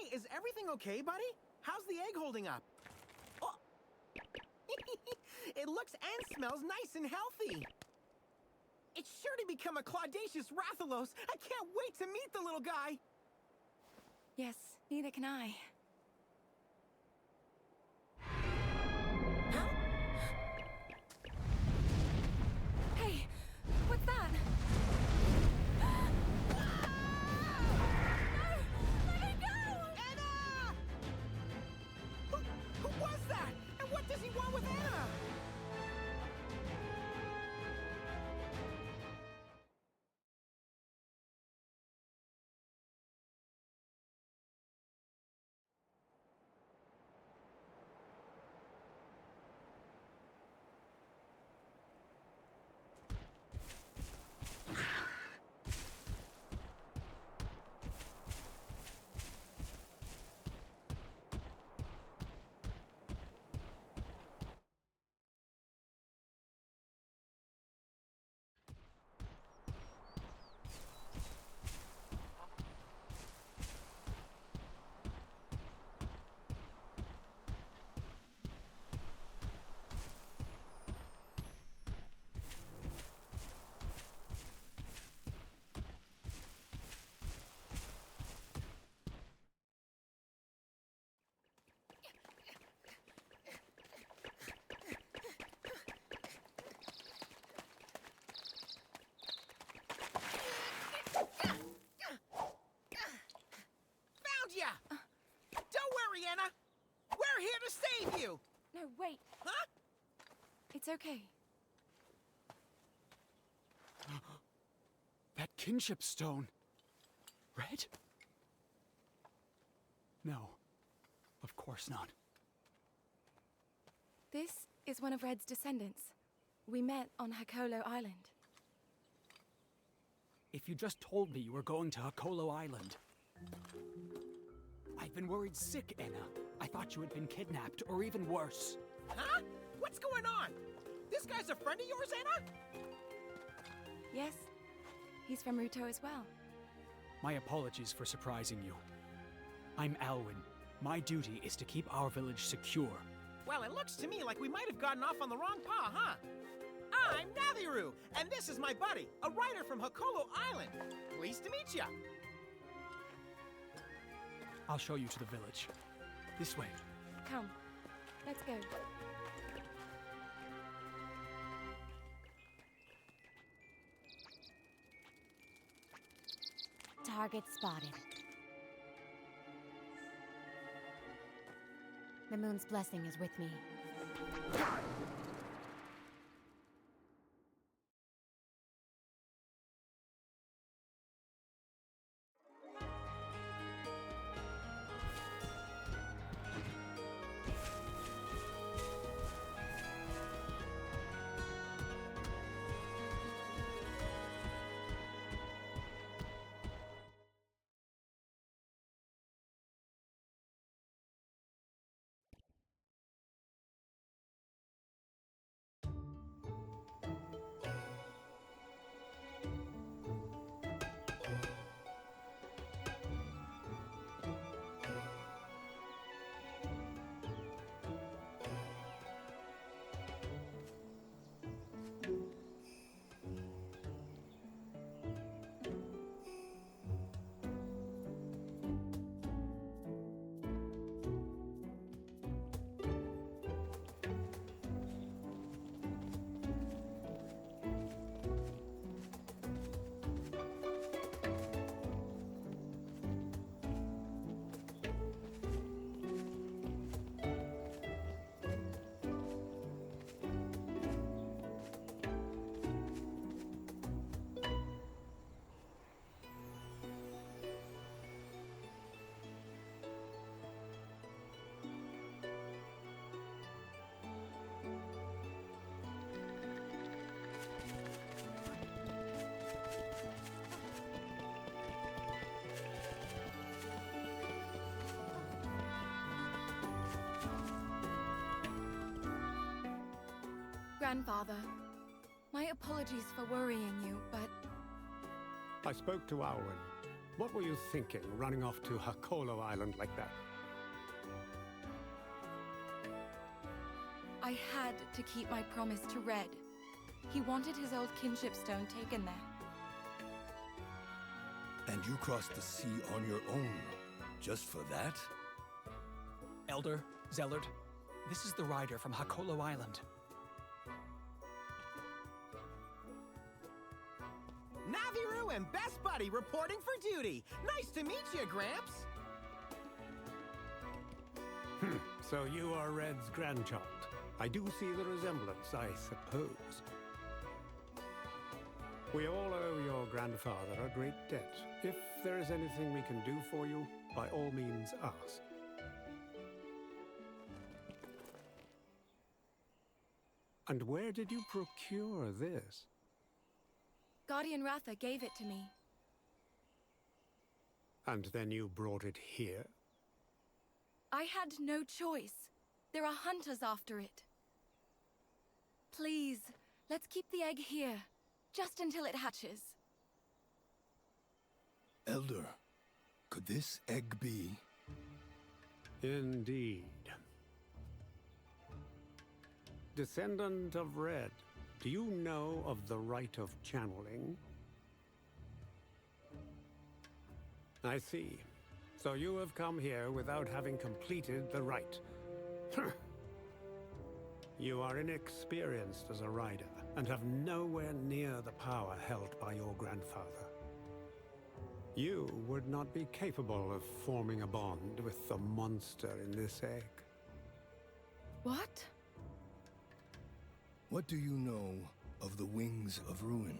Hey, is everything okay, buddy? How's the egg holding up? Oh. It looks and smells nice and healthy. It's sure to become a claudacious Rathalos. I can't wait to meet the little guy. Yes, neither can I. Hey, what's that? No! Let me go! Anna! Who was that? And what does he want with Anna? Ya! Don't worry, Anna. We're here to save you. No, wait. Huh? It's okay. That kinship stone. Red? No, of course not. This is one of Red's descendants. We met on Hakolo Island. If you just told me you were going to Hakolo Island. I've been worried sick, Anna. I thought you had been kidnapped, or even worse. Huh? What's going on? This guy's a friend of yours, Anna? Yes, he's from Ruto as well. My apologies for surprising you. I'm Alwyn. My duty is to keep our village secure. Well, it looks to me like we might have gotten off on the wrong paw, huh? I'm Nathiru, and this is my buddy, a writer from Hakolo Island. Pleased to meet ya. I'll show you to the village. This way. Come, let's go. Target spotted. The moon's blessing is with me. Grandfather, my apologies for worrying you, but I spoke to Alwyn. What were you thinking, running off to Hakolo Island like that? I had to keep my promise to Red. He wanted his old kinship stone taken there. And you crossed the sea on your own, just for that? Elder, Zellard, this is the rider from Hakolo Island. Naviru and Best Buddy reporting for duty. Nice to meet you, Gramps. So you are Red's grandchild. I do see the resemblance, I suppose. We all owe your grandfather a great debt. If there is anything we can do for you, by all means ask. And where did you procure this? Guardian Ratha gave it to me. And then you brought it here? I had no choice. There are hunters after it. Please, let's keep the egg here, just until it hatches. Elder, could this egg be? Indeed. Descendant of Red, do you know of the rite of channeling? I see. So you have come here without having completed the rite. You are inexperienced as a rider, and have nowhere near the power held by your grandfather. You would not be capable of forming a bond with the monster in this egg. What? What do you know of the Wings of Ruin?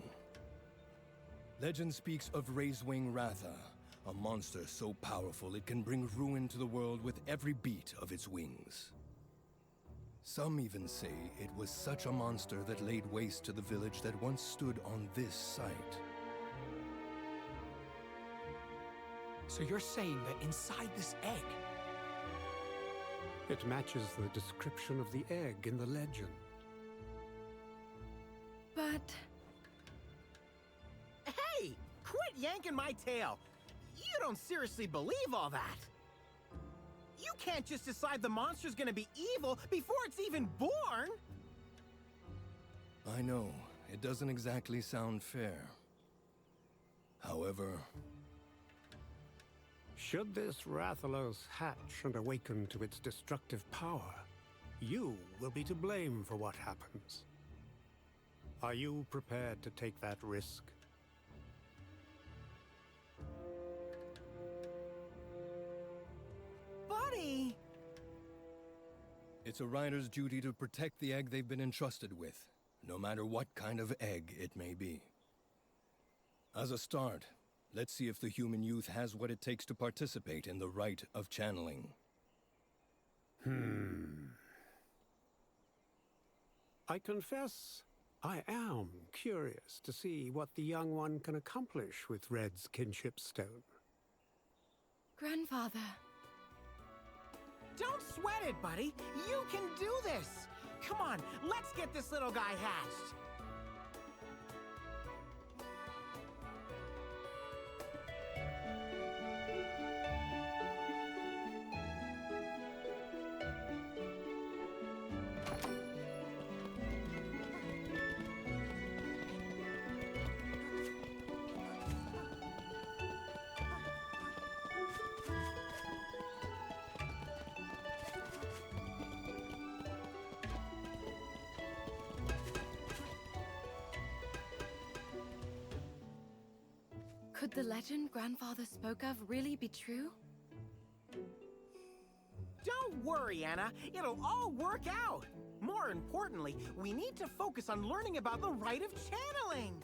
Legend speaks of Raisewing Ratha, a monster so powerful it can bring ruin to the world with every beat of its wings. Some even say it was such a monster that laid waste to the village that once stood on this site. So you're saying that inside this egg... It matches the description of the egg in the legend. But... Hey, quit yanking my tail. You don't seriously believe all that. You can't just decide the monster's gonna be evil before it's even born. I know, it doesn't exactly sound fair. However... Should this Rathalos hatch and awaken to its destructive power, you will be to blame for what happens. Are you prepared to take that risk? Buddy! It's a rider's duty to protect the egg they've been entrusted with, no matter what kind of egg it may be. As a start, let's see if the human youth has what it takes to participate in the rite of channeling. I confess, I am curious to see what the young one can accomplish with Red's kinship stone. Grandfather... Don't sweat it, buddy. You can do this. Come on, let's get this little guy hatched. Could the legend Grandfather spoke of really be true? Don't worry, Anna. It'll all work out. More importantly, we need to focus on learning about the rite of channeling.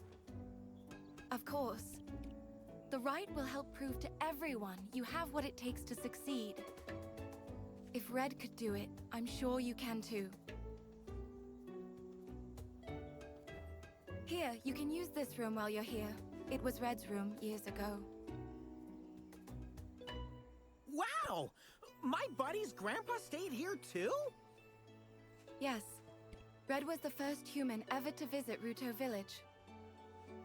Of course. The rite will help prove to everyone you have what it takes to succeed. If Red could do it, I'm sure you can too. Here, you can use this room while you're here. It was Red's room years ago. Wow! My buddy's grandpa stayed here too? Yes. Red was the first human ever to visit Ruto village.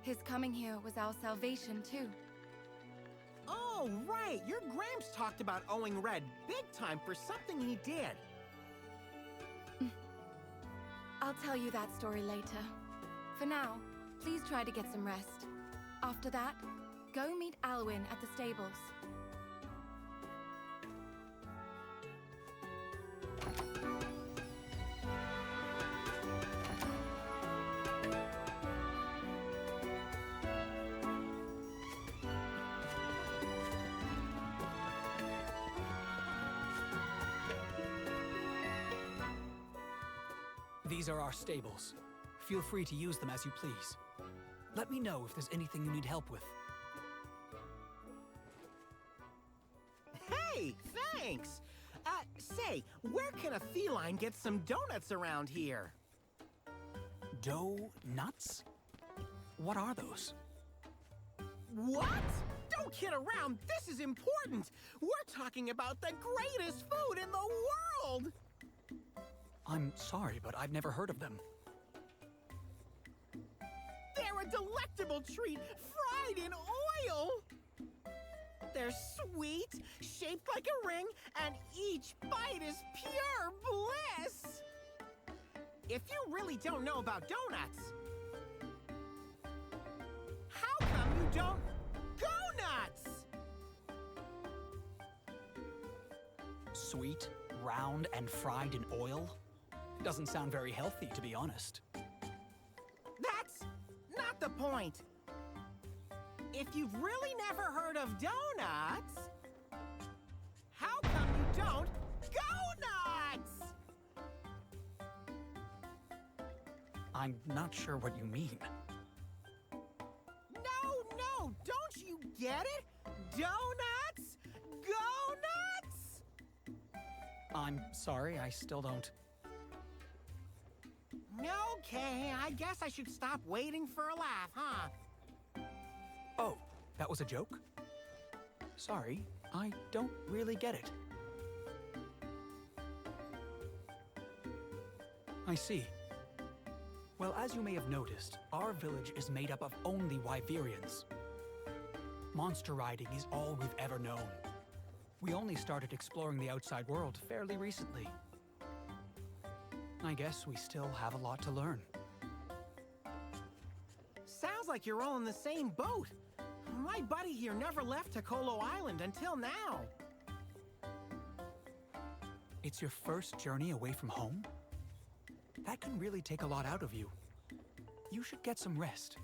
His coming here was our salvation too. Oh, right. Your Gramps talked about owing Red big time for something he did. I'll tell you that story later. For now, please try to get some rest. After that, go meet Alwyn at the stables. These are our stables. Feel free to use them as you please. Let me know if there's anything you need help with. Hey, thanks! Say, where can a feline get some donuts around here? Donuts? What are those? What? Don't kid around, this is important! We're talking about the greatest food in the world! I'm sorry, but I've never heard of them. They're a delectable treat, fried in oil! They're sweet, shaped like a ring, and each bite is pure bliss! If you really don't know about donuts, how come you don't go nuts? Sweet, round, and fried in oil? Doesn't sound very healthy, to be honest. That's not the point. If you've really never heard of donuts, how come you don't go nuts? I'm not sure what you mean. No, don't you get it? Donuts? Go nuts? I'm sorry, I still don't. Okay, I guess I should stop waiting for a laugh, huh? Oh, that was a joke? Sorry, I don't really get it. I see. Well, as you may have noticed, our village is made up of only Wyverians. Monster riding is all we've ever known. We only started exploring the outside world fairly recently. I guess we still have a lot to learn. Sounds like you're all in the same boat. My buddy here never left Tokolo Island until now. It's your first journey away from home? That can really take a lot out of you. You should get some rest.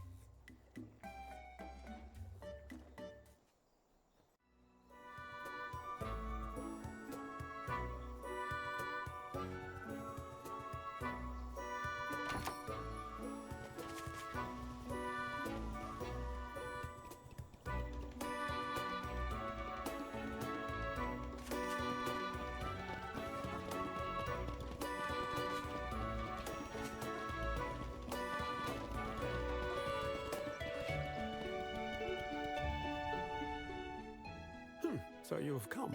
So you've come.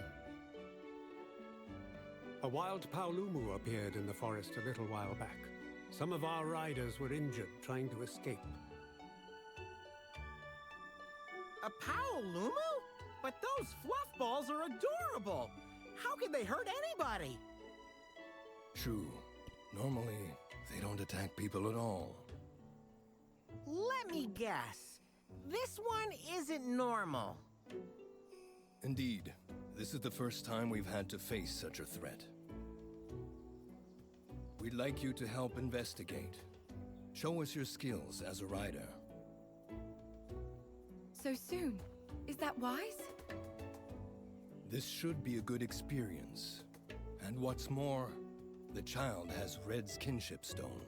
A wild Paolumu appeared in the forest a little while back. Some of our riders were injured trying to escape. A Paolumu? But those fluff balls are adorable! How could they hurt anybody? True. Normally, they don't attack people at all. Let me guess. This one isn't normal. Indeed, this is the first time we've had to face such a threat. We'd like you to help investigate. Show us your skills as a rider. So soon? Is that wise? This should be a good experience. And what's more, the child has Red's kinship stone.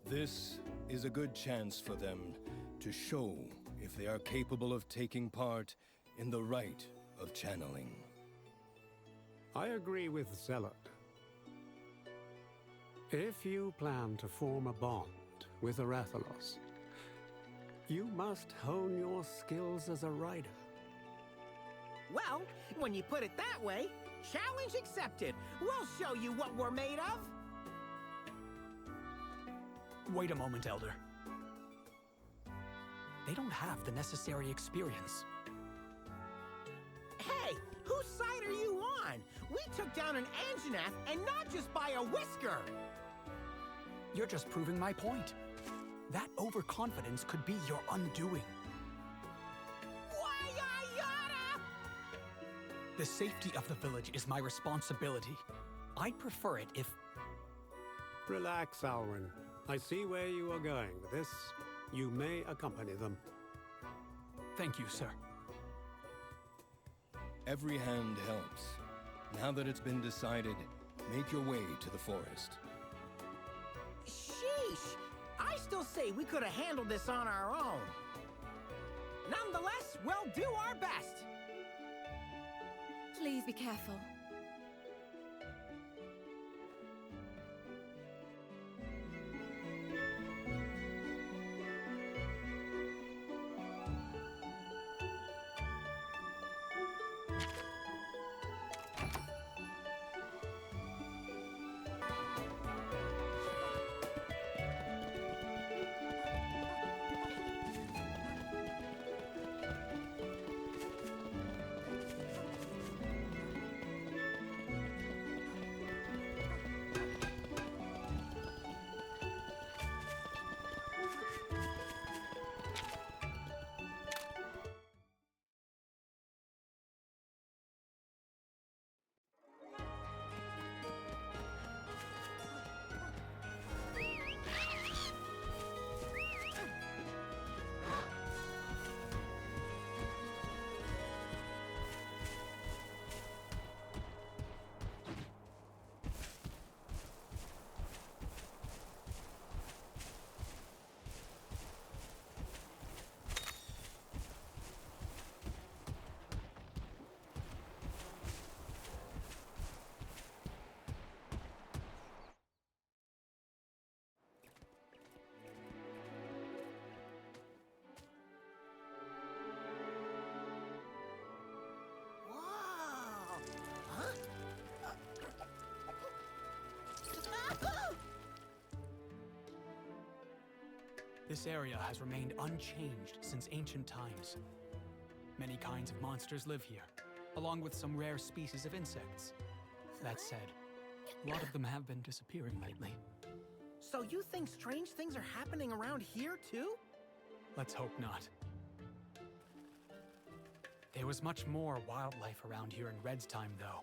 This is a good chance for them to show if they are capable of taking part in the rite of channeling. I agree with Zealot. If you plan to form a bond with Arathalos, you must hone your skills as a rider. Well, when you put it that way, challenge accepted. We'll show you what we're made of. Wait a moment, Elder. They don't have the necessary experience. Whose side are you on? We took down an Anjanath, and not just by a whisker! You're just proving my point. That overconfidence could be your undoing. Why-ya-yada! The safety of the village is my responsibility. I'd prefer it if... Relax, Alwyn. I see where you are going with this. You may accompany them. Thank you, sir. Every hand helps. Now that it's been decided, make your way to the forest. Sheesh! I still say we could have handled this on our own. Nonetheless, we'll do our best. Please be careful. This area has remained unchanged since ancient times. Many kinds of monsters live here, along with some rare species of insects. That said, a lot of them have been disappearing lately. So you think strange things are happening around here, too? Let's hope not. There was much more wildlife around here in Red's time, though.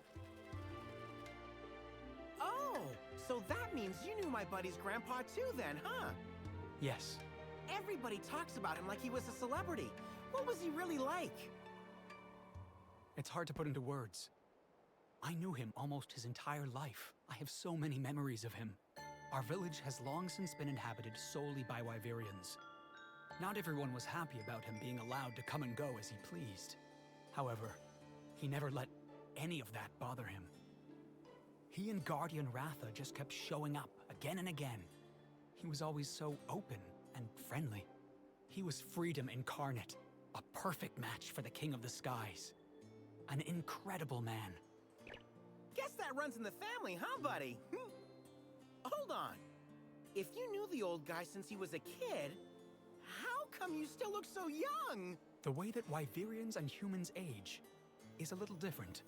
Oh, so that means you knew my buddy's grandpa too then, huh? Yes. Everybody talks about him like he was a celebrity. What was he really like? It's hard to put into words. I knew him almost his entire life. I have so many memories of him. Our village has long since been inhabited solely by Wyverians. Not everyone was happy about him being allowed to come and go as he pleased. However, he never let any of that bother him. He and Guardian Ratha just kept showing up again and again. He was always so open and friendly. He was freedom incarnate, a perfect match for the King of the Skies. An incredible man. Guess that runs in the family, huh, buddy? Hold on. If you knew the old guy since he was a kid, how come you still look so young? The way that Wyverians and humans age is a little different.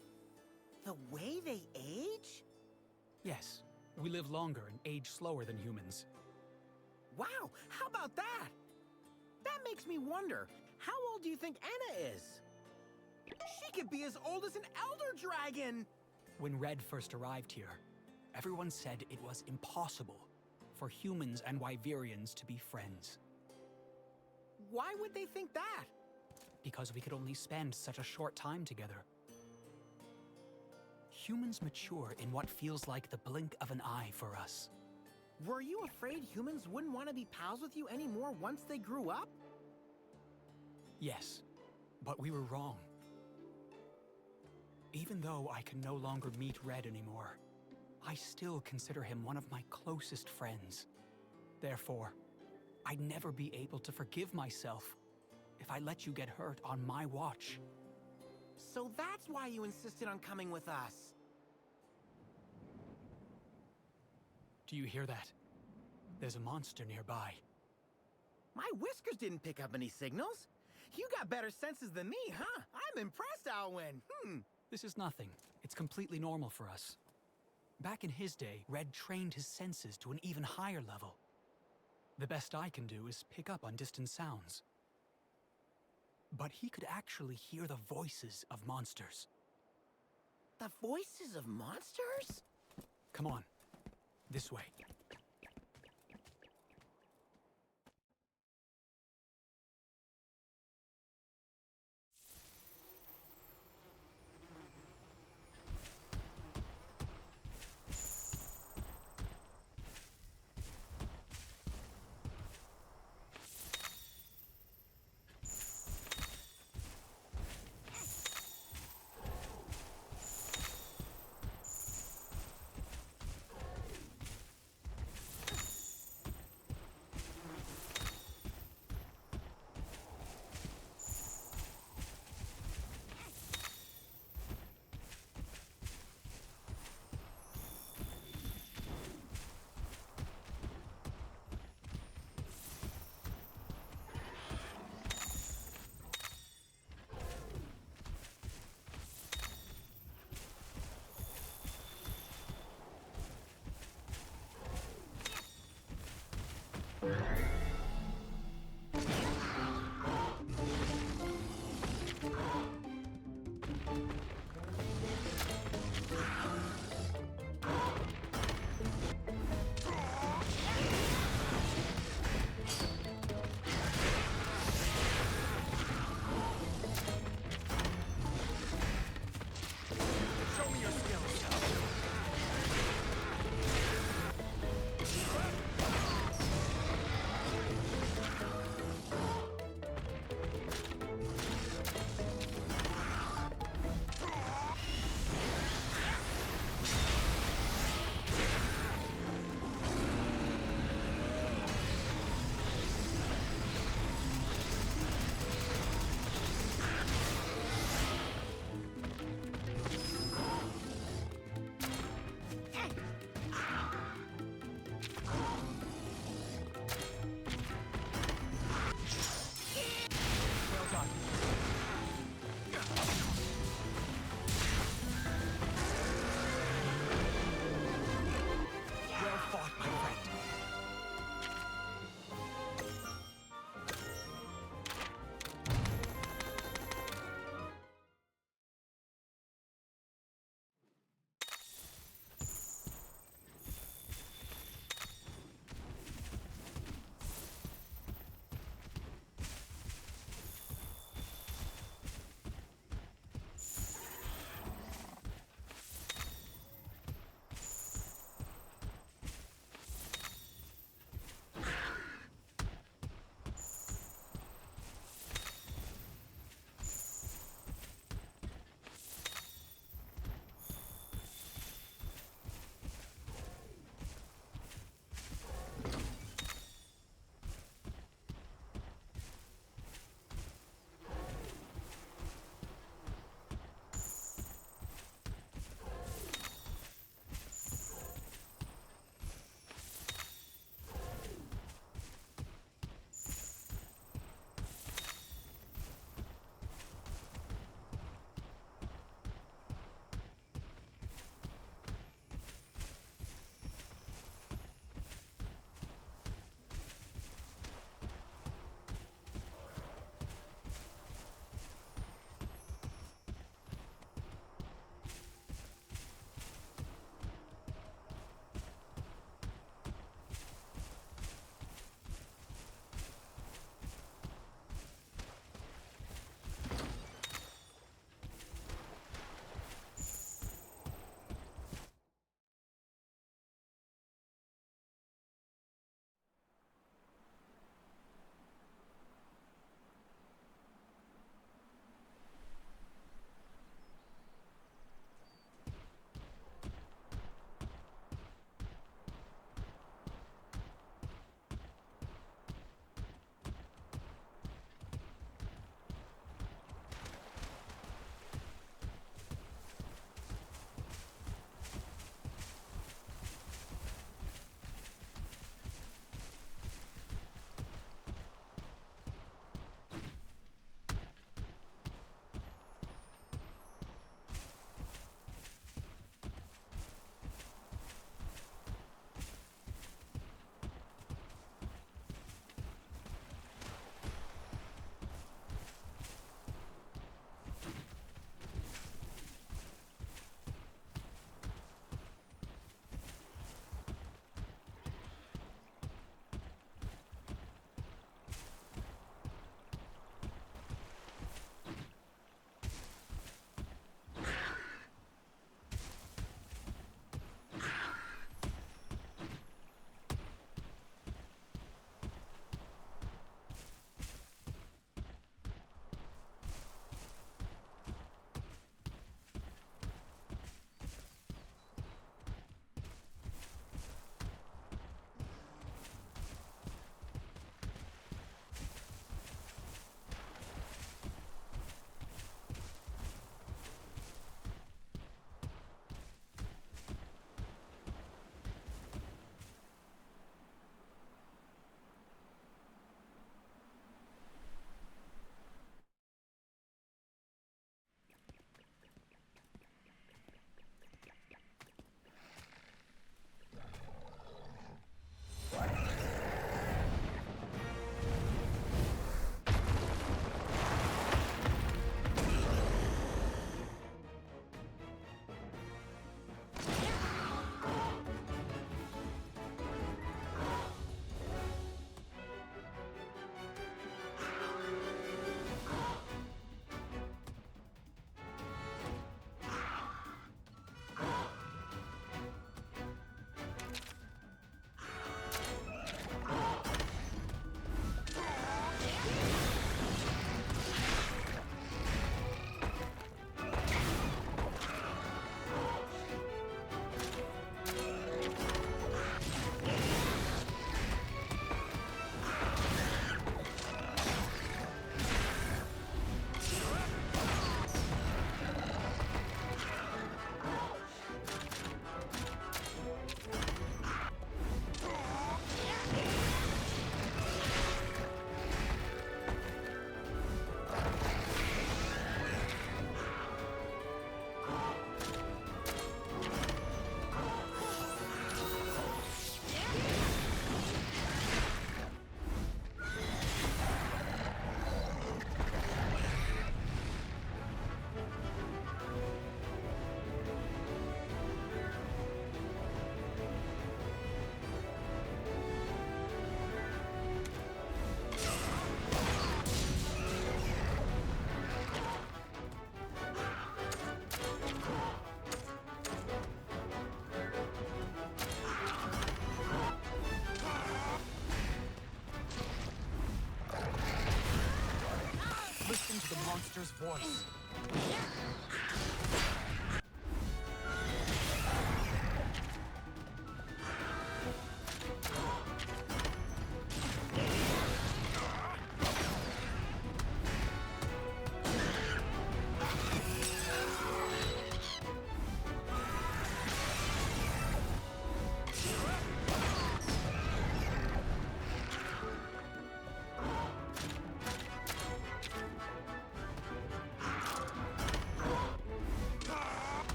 The way they age? Yes, we live longer and age slower than humans. Wow, how about that? That makes me wonder, how old do you think Anna is? She could be as old as an Elder Dragon! When Red first arrived here, everyone said it was impossible for humans and Wyverians to be friends. Why would they think that? Because we could only spend such a short time together. Humans mature in what feels like the blink of an eye for us. Were you afraid humans wouldn't want to be pals with you anymore once they grew up? Yes, but we were wrong. Even though I can no longer meet Red anymore, I still consider him one of my closest friends. Therefore, I'd never be able to forgive myself if I let you get hurt on my watch. So that's why you insisted on coming with us. Do you hear that? There's a monster nearby. My whiskers didn't pick up any signals. You got better senses than me, huh? I'm impressed, Alwyn. This is nothing. It's completely normal for us. Back in his day, Red trained his senses to an even higher level. The best I can do is pick up on distant sounds. But he could actually hear the voices of monsters. The voices of monsters? Come on. This way.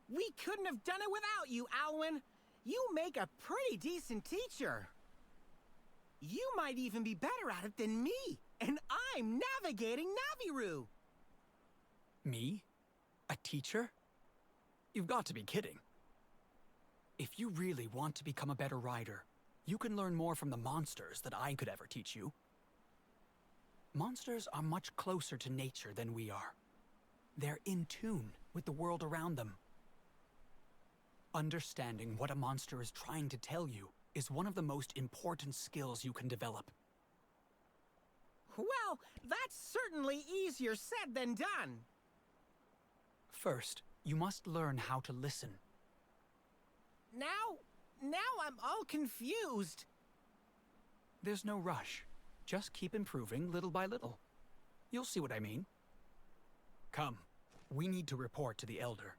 We couldn't have done it without you, Alwyn. You make a pretty decent teacher. You might even be better at it than me, and I'm navigating Naviru. Me? A teacher? You've got to be kidding. If you really want to become a better rider, you can learn more from the monsters than I could ever teach you. Monsters are much closer to nature than we are. They're in tune with the world around them. Understanding what a monster is trying to tell you is one of the most important skills you can develop. Well, that's certainly easier said than done. First, you must learn how to listen. Now I'm all confused. There's no rush. Just keep improving little by little. You'll see what I mean. Come, we need to report to the Elder.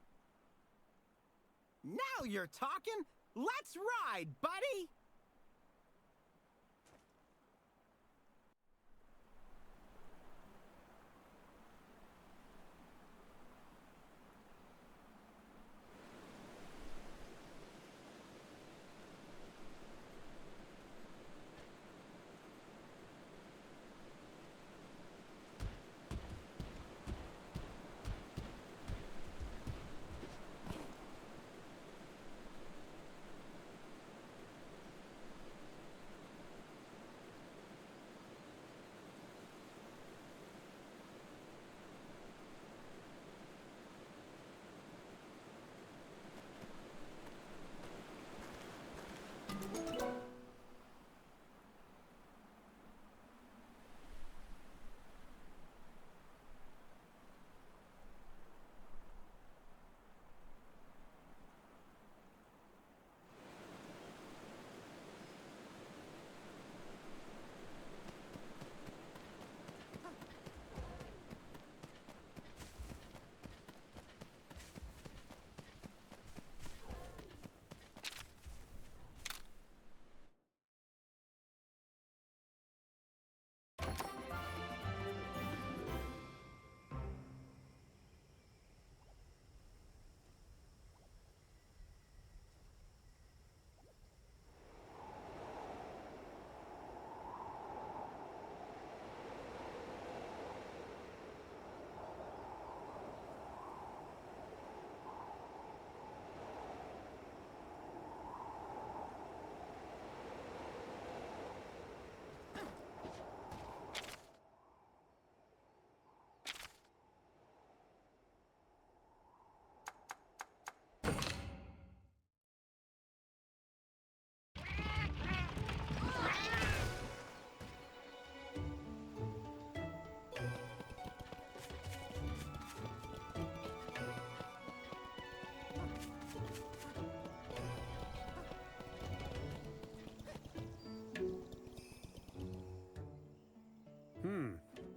Now you're talking. Let's ride, buddy!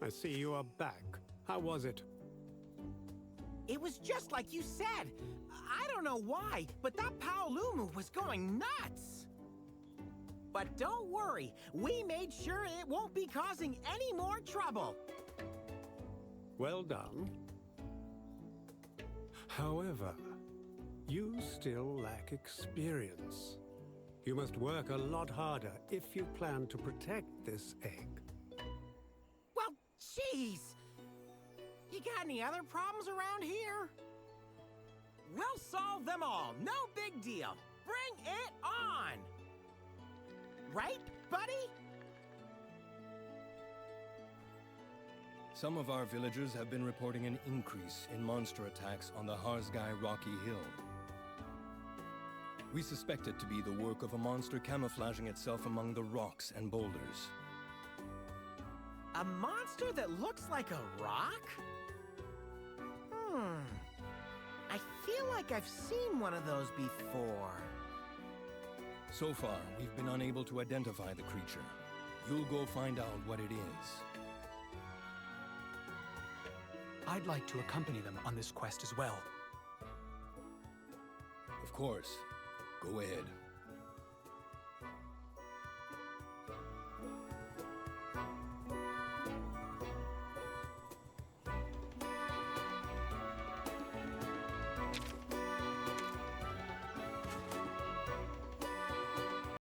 I see you are back. How was it? It was just like you said. I don't know why, but that Paolumu was going nuts. But don't worry, we made sure it won't be causing any more trouble. Well done. However, you still lack experience. You must work a lot harder if you plan to protect this egg. Well, jeez. You got any other problems around here? We'll solve them all. No big deal. Bring it on. Right, buddy? Some of our villagers have been reporting an increase in monster attacks on the Harzgai Rocky Hill. We suspect it to be the work of a monster camouflaging itself among the rocks and boulders. A monster that looks like a rock? I feel like I've seen one of those before. So far, we've been unable to identify the creature. You'll go find out what it is. I'd like to accompany them on this quest as well. Of course. Go ahead.